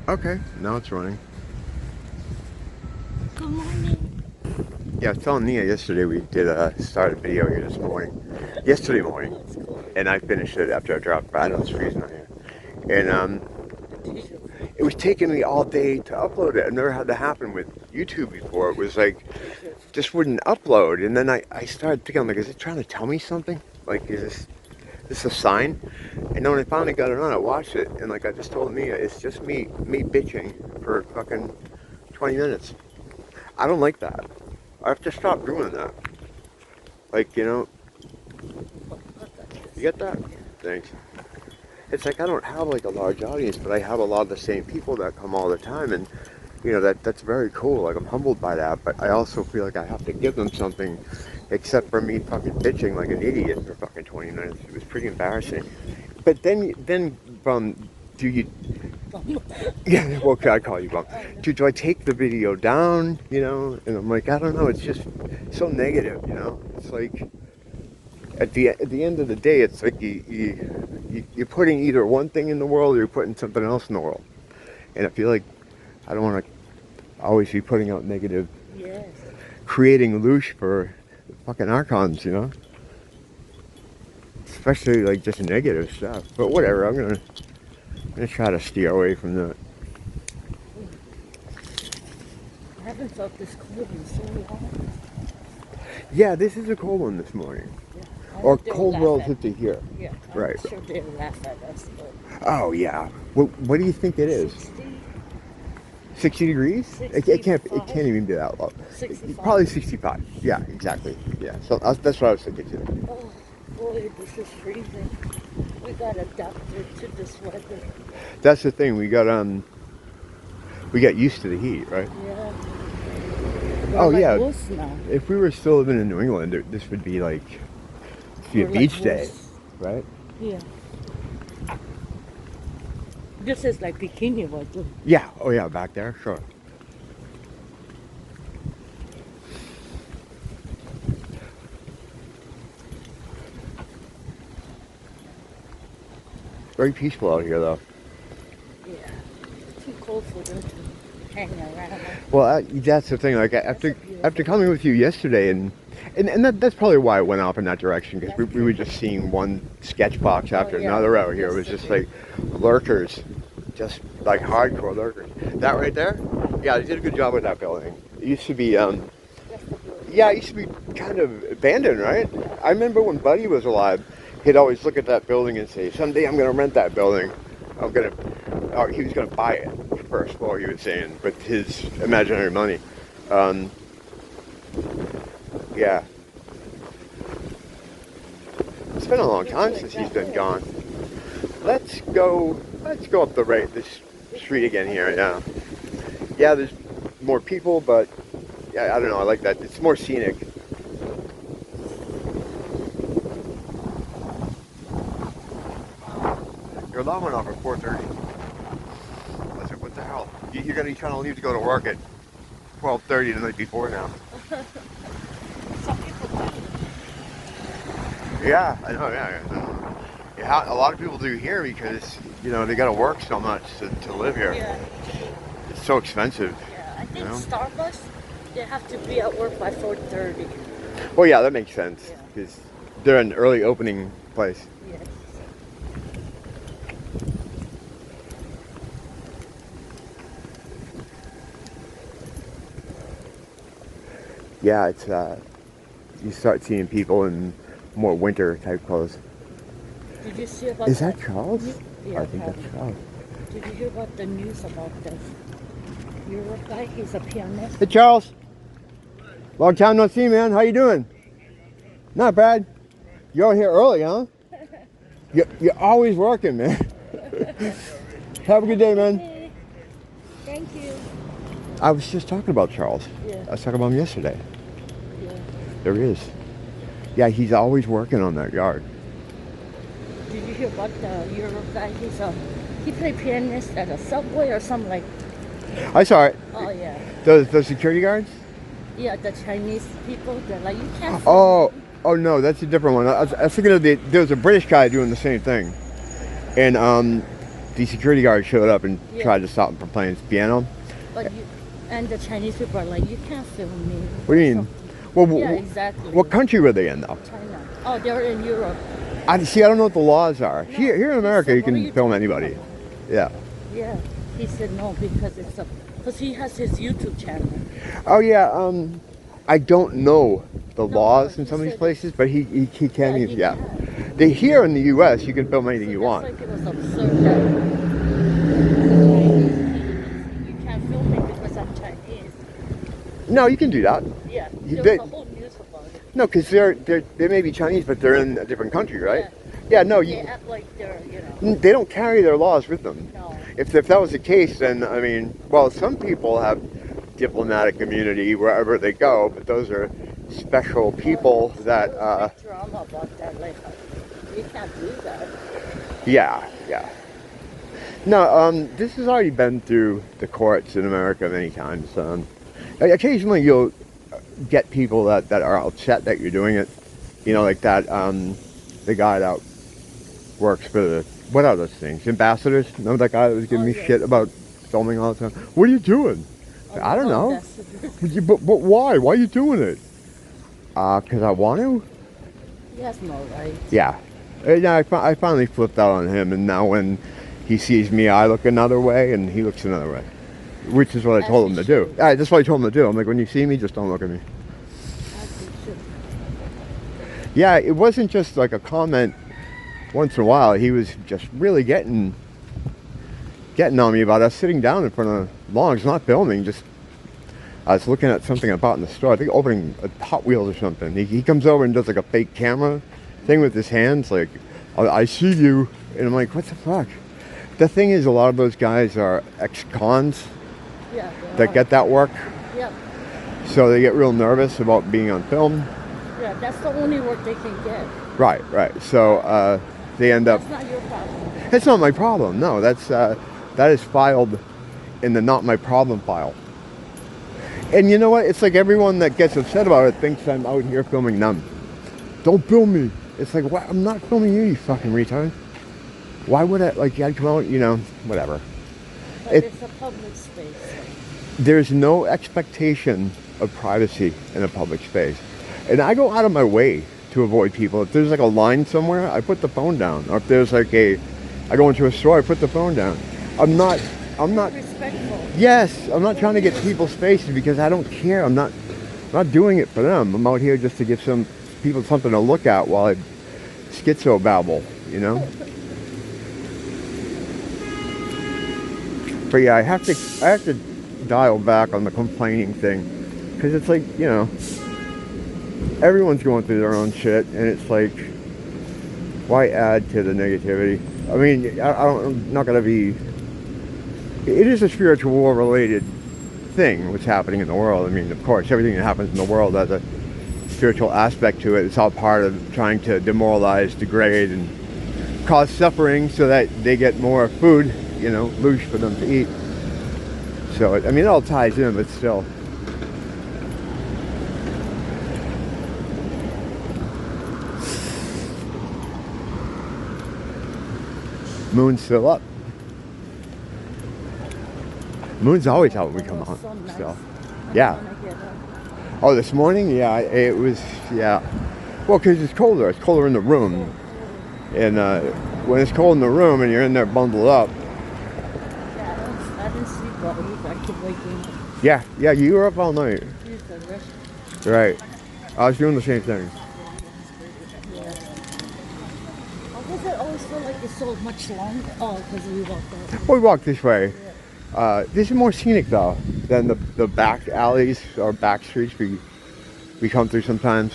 Okay, now it's running. Good morning. Yeah, I was telling Nia yesterday we did start a video here this morning. Yesterday morning. It's cold. And I finished it after I dropped by. I know it's freezing out here. And The t-shirt. it was taking me all day to upload it. I've never had that happen with YouTube before. It was like, T-shirt. just wouldn't upload. And then I started thinking, I'm like, is it trying to tell me something? Like, is this a sign? And then when I finally got it on, I watched it. And like I just told Nia, it's just me bitching for fucking 20 minutes. I don't like that. I have to stop doing that. Like, Oh, got that. you get that? Yeah. Thanks. It's like I don't have like a large audience, but I have a lot of the same people that come all the time, and that's very cool. Like I'm humbled by that, but I also feel like I have to give them something, except for me fucking bitching like an idiot for fucking 20 minutes. It was pretty embarrassing. But then do you? Bum. Yeah, well, okay, I call you bum. Oh, no. Do I take the video down? And I'm like, I don't know. It's just so negative. It's like at the end of the day, it's like you're putting either one thing in the world or you're putting something else in the world. And I feel like I don't want to always be putting out negative, Yes. creating loosh for fucking archons. Especially like just negative stuff. But whatever, I'm gonna try to steer away from that. I haven't felt this cold in so long. Yeah, this is a cold one this morning, Yeah. I or hope they'll cold laugh at. relative to here. Yeah. I'm Right. sure they'll laugh at us. But Oh yeah. What do you think it is? 60, 60 degrees? It can't. It 65, can't even be that low. 65. Probably 65. Yeah, exactly. Yeah. So that's what I was thinking too. Oh boy, this is freezing. We got adapted to this weather. That's the thing. We got used to the heat, right? Yeah. We're Oh like yeah. wolves now. If we were still living in New England, this would be like be a We're like beach day, wolves. right? Yeah. This is like bikini weather. Yeah. Oh yeah. Back there, sure. Very peaceful out here, though. Yeah. It's too cold for them to hang around. Well, that's the thing. Like That's a after beautiful coming place. with you yesterday, and that's probably why it went off in that direction because That's we were just beautiful. seeing one sketch box Oh after yeah, another out here. It was just yesterday. like lurkers, just like hardcore lurkers. That right there, yeah, they did a good job with that building. It used to be, That's the building. yeah, it used to be kind of abandoned, right? I remember when Buddy was alive, he'd always look at that building and say, "Someday I'm gonna rent that building. I'm gonna," or he was gonna buy it first floor. He was saying with his imaginary money. Um, yeah, it's been a long Looks time like since he's that been way. gone. Let's go up the this This street way? again here. Okay. Yeah, yeah. There's more people, but yeah, I don't know. I like that. It's more scenic. Your alarm went off at 4:30. I said, what the hell? You're gonna be trying to leave to go to work at 12:30 the night before now. Some people do. Yeah, I know. Yeah, yeah. Yeah, a lot of people do here because they got to work so much to live here. Yeah. It's so expensive. Yeah. I You think know. Starbucks, they have to be at work by 4:30. Well, yeah, that makes sense Yeah. because they're an early opening place. Yes. Yeah, it's you start seeing people in more winter type clothes. Did you see about Is that? that Charles? Yeah, I think that's probably. Charles. Did you hear about the news about the Euro guy? He's a pianist. Hey, Charles. Long time no see, man. How you doing? Not bad. You're out here early, huh? You're always working, man. Have a good day, man. Okay. Thank you. I was just talking about Charles. Yeah. I was talking about him yesterday. Yeah. There is. Yeah, he's always working on that yard. Did you hear about the Euro guy? He played pianist at a subway or something like. I saw it. Oh yeah. Those security guards? Yeah, the Chinese people. They're like, you can't. Oh, oh no, that's a different one. I was thinking of there was a British guy doing the same thing, and the security guard showed up and Yeah. tried to stop him from playing his piano. But you, and the Chinese people are like, you can't film me. What do you mean? Well, Yeah, exactly. what country were they in though? China. Oh, they're in Europe. I don't know what the laws are. No, Here in he America, said, you "What are can you film talking anybody. about?" Yeah. Yeah. He said no because he has his YouTube channel. Oh yeah. I don't know the No, laws but in he some of these said- places, but he can. Yeah, use he yeah. can. They here in the U.S. you can film anything So you that's want. like it was absurd that you can't film me because I'm Chinese. No, you can do that. Yeah. You There did. was a whole news about it. No, because they may be Chinese, but they're in a different country, right? Yeah. Yeah. No, They you. act like they're, you know. They don't carry their laws with them. No. If that was the case, then I mean, well, some people have diplomatic immunity wherever they go, but those are special people that. There was big drama about that. Like, you can't do that. Yeah. No, this has already been through the courts in America many times. Occasionally, you'll get people that are upset that you're doing it. You know, like that. The guy that works for the what are those things? Ambassadors? Remember that guy that was giving me yes. shit about filming all the time? What are you doing? I don't know. Ambassador. But why? Why are you doing it? Because I want to? He has no right. Yeah. Yeah, I finally flipped out on him, and now when he sees me, I look another way, and he looks another way. Which is what I As told he him to do. should. That's what I told him to do. I'm like, when you see me, just don't look at me. Yeah, it wasn't just like a comment once in a while. He was just really getting on me about us sitting down in front of logs, not filming, just I was looking at something I bought in the store, I think opening a Hot Wheels or something. He comes over and does like a fake camera thing with his hands, like, I see you, and I'm like, what the fuck? The thing is, a lot of those guys are ex-cons Yeah. that get that work, Yeah. so they get real nervous about being on film. Yeah, that's the only work they can get. Right. So they end up. That's not your problem. It's not my problem. No, that is filed in the not my problem file. And you know what? It's like everyone that gets upset about it thinks I'm out here filming them. Don't film me. It's like, what? I'm not filming you, you fucking retard. Why would I? Like, I'd come out, you know, whatever. But it's a public space. There's no expectation of privacy in a public space. And I go out of my way to avoid people. If there's like a line somewhere, I put the phone down. Or if there's like I go into a store, I put the phone down. I'm not Respectful. Yes, I'm not trying to get people's faces because I don't care. I'm not doing it for them. I'm out here just to give some people something to look at while I schizo babble, you know? But yeah, I have to dial back on the complaining thing, because it's like, you know, everyone's going through their own shit, and it's like, why add to the negativity? I mean, I'm not gonna be. It is a spiritual war related thing, what's happening in the world. I mean, of course, everything that happens in the world has a spiritual aspect to it. It's all part of trying to demoralize, degrade, and cause suffering so that they get more food, you know, loose for them to eat. So, I mean, it all ties in, but still. Moon's still up. Moon's always out when we come out. So nice. Still. I Yeah. wanna get up. Oh, this morning? Yeah, it was, yeah. Well, because it's colder. It's colder in the room. And when it's cold in the room and you're in there bundled up. Yeah, I didn't sleep well either. I keep waking up. Yeah, you were up all night. Use the restroom. Right. I was doing the same thing. Yeah. Why does it always feel like it's so much longer? Oh, because we walked out. We walked this way. This is more scenic though than the back alleys or back streets we come through sometimes.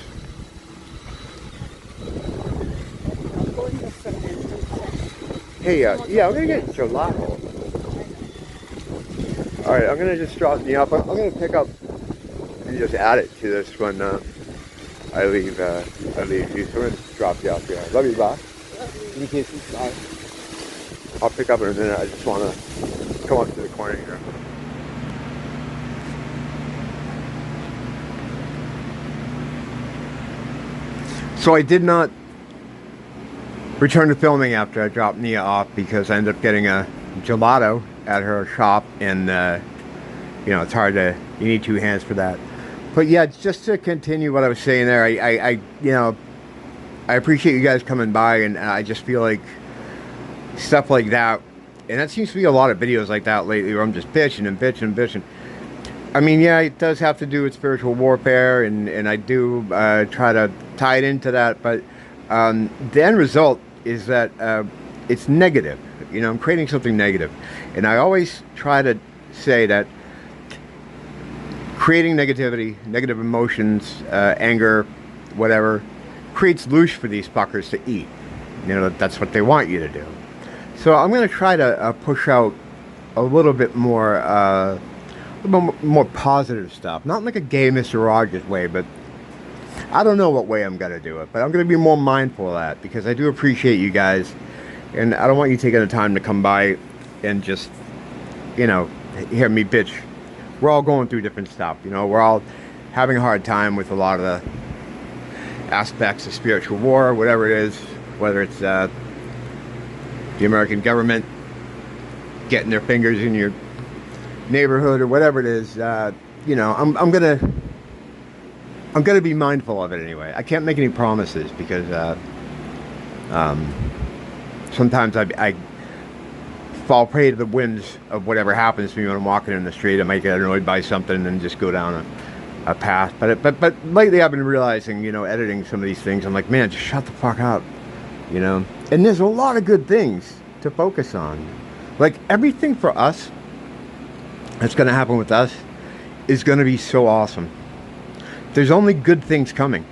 I'm going to Fernando. Hey, yeah, I'm gonna get gelato. All right, I'm gonna just drop me off. I'm gonna pick up and just add it to this when I leave you. So I'm gonna drop you off here. Love you, bye. Give me kisses. Bye. I'll pick up in a minute. I just wanna come up to the corner here. So I did not returned to filming after I dropped Nia off because I ended up getting a gelato at her shop, and you know, it's hard to, you need two hands for that. But yeah, just to continue what I was saying there, I you know, I appreciate you guys coming by, and I just feel like stuff like that, and that seems to be a lot of videos like that lately where I'm just bitching and bitching and bitching. I mean, yeah, it does have to do with spiritual warfare, and I do try to tie it into that, but the end result is that it's negative. You know, I'm creating something negative. And I always try to say that creating negativity, negative emotions, anger, whatever, creates loosh for these fuckers to eat. You know, that's what they want you to do. So I'm going to try to push out a little bit more positive stuff. Not in like a gay Mr. Rogers way, but I don't know what way I'm going to do it. But I'm going to be more mindful of that because I do appreciate you guys. And I don't want you taking the time to come by and just, you know, hear me bitch. We're all going through different stuff. You know, we're all having a hard time with a lot of the aspects of spiritual war, whatever it is, whether it's the American government getting their fingers in your neighborhood or whatever it is. You know, I'm gonna be mindful of it anyway. I can't make any promises because sometimes I fall prey to the whims of whatever happens to me when I'm walking in the street. I might get annoyed by something and just go down a path. But lately I've been realizing, you know, editing some of these things, I'm like, man, just shut the fuck up, you know. And there's a lot of good things to focus on. Like everything for us that's going to happen with us is going to be so awesome. There's only good things coming.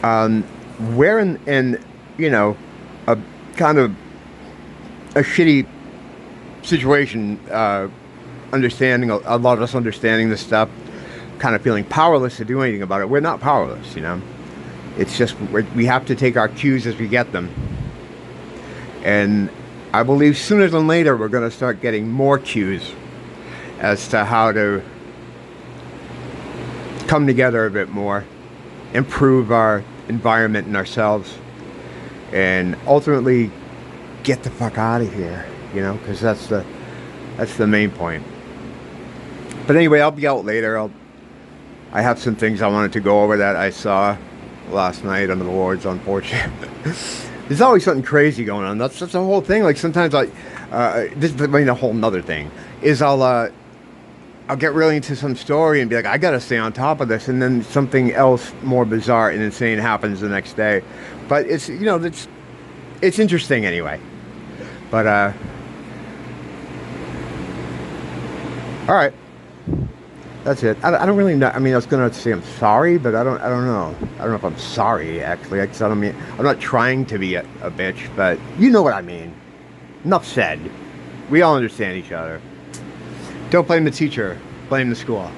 We're in you know, a kind of a shitty situation, understanding, a lot of us understanding this stuff, kind of feeling powerless to do anything about it. We're not powerless, you know. It's just we have to take our cues as we get them. And I believe sooner than later we're going to start getting more cues as to how to come together a bit more, improve our environment and ourselves, and ultimately get the fuck out of here, you know, because that's the main point. But anyway, I'll be out later. I have some things I wanted to go over that I saw last night on the wards, unfortunately. There's always something crazy going on. That's the whole thing. Like sometimes this is, I mean, a whole nother thing is I'll get really into some story and be like, I gotta stay on top of this, and then something else more bizarre and insane happens the next day. But it's, you know, it's interesting anyway. But all right, that's it. I don't really know. I mean, I was gonna say I'm sorry, but I don't know. I don't know if I'm sorry actually. I don't mean, I'm not trying to be a bitch, but you know what I mean. Enough said. We all understand each other. Don't blame the teacher, blame the school.